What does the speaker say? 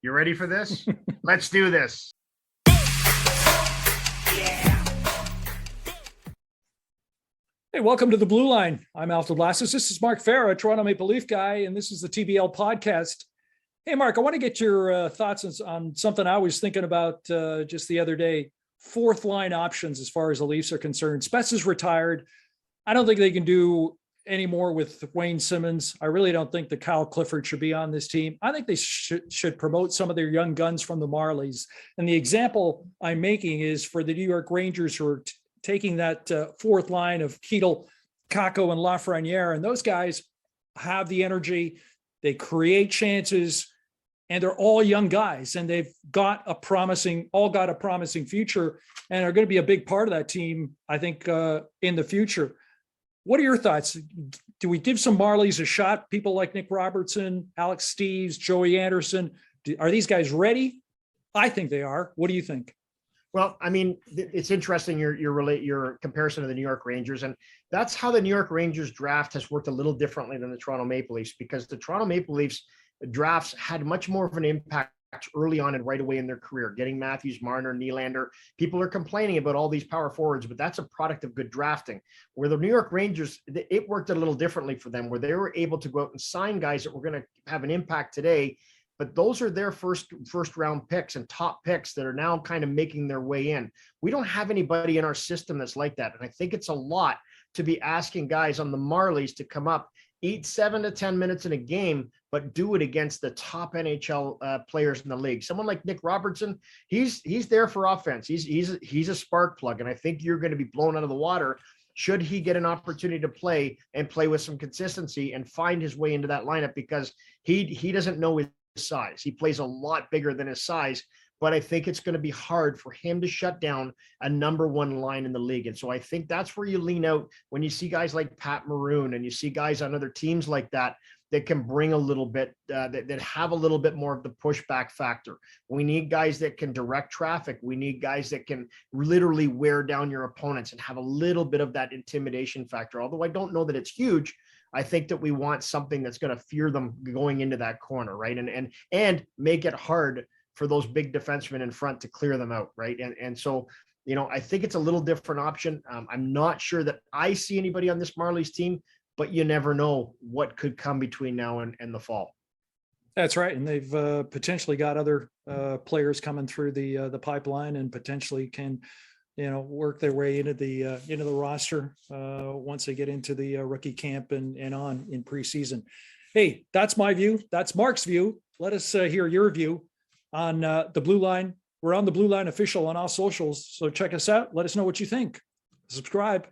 You ready for this? Let's do this. Hey, welcome to the Blue Line. I'm Alf De Blasis. This is Mark Fera, Toronto Maple Leaf guy, and this is the TBL podcast. Hey, Mark, I want to get your thoughts on something I was thinking about just the other day. Fourth line options as far as the Leafs are concerned. Spezza's retired. I don't think they can do any more with Wayne Simmons. I really don't think that Kyle Clifford should be on this team. I think they should promote some of their young guns from the Marlies. And the example I'm making is for the New York Rangers, who are taking that fourth line of Ketel, Kakko, and Lafreniere. And those guys have the energy. They create chances, and they're all young guys, and they've got a promising future, and are going to be a big part of that team, I think, in the future. What are your thoughts? Do we give some Marlies a shot? People like Nick Robertson, Alex Steves, Joey Anderson, are these guys ready? I think they are. What do you think? Well, I mean, it's interesting your comparison to the New York Rangers, and that's how the New York Rangers draft has worked a little differently than the Toronto Maple Leafs, because the Toronto Maple Leafs drafts had much more of an impact early on and right away in their career, getting Matthews, Marner, Nylander. People are complaining about all these power forwards, but that's a product of good drafting. Where the New York Rangers, it worked a little differently for them, where they were able to go out and sign guys that were going to have an impact today, but those are their first round picks and top picks that are now kind of making their way in. We don't have anybody in our system that's like that. And I think it's a lot to be asking guys on the Marlies to come up, eat 7 to 10 minutes in a game, but do it against the top NHL players in the league. Someone like Nick Robertson, he's there for offense. He's a spark plug, and I think you're going to be blown out of the water should he get an opportunity to play with some consistency and find his way into that lineup, because he doesn't know his size. He plays a lot bigger than his size, but I think it's going to be hard for him to shut down a number one line in the league. And so I think that's where you lean out when you see guys like Pat Maroon and you see guys on other teams like that can bring a little bit, that have a little bit more of the pushback factor. We need guys that can direct traffic. We need guys that can literally wear down your opponents and have a little bit of that intimidation factor. Although I don't know that it's huge, I think that we want something that's going to fear them going into that corner, right? And make it hard for those big defensemen in front to clear them out, right? And so, I think it's a little different option. I'm not sure that I see anybody on this Marlies team, but you never know what could come between now and the fall. That's right. And they've potentially got other players coming through the pipeline and potentially can, work their way into the roster once they get into the rookie camp and on in preseason. Hey, that's my view. That's Mark's view. Let us hear your view on the Blue Line. We're on the Blue Line official on all socials, so check us out. Let us know what you think. Subscribe.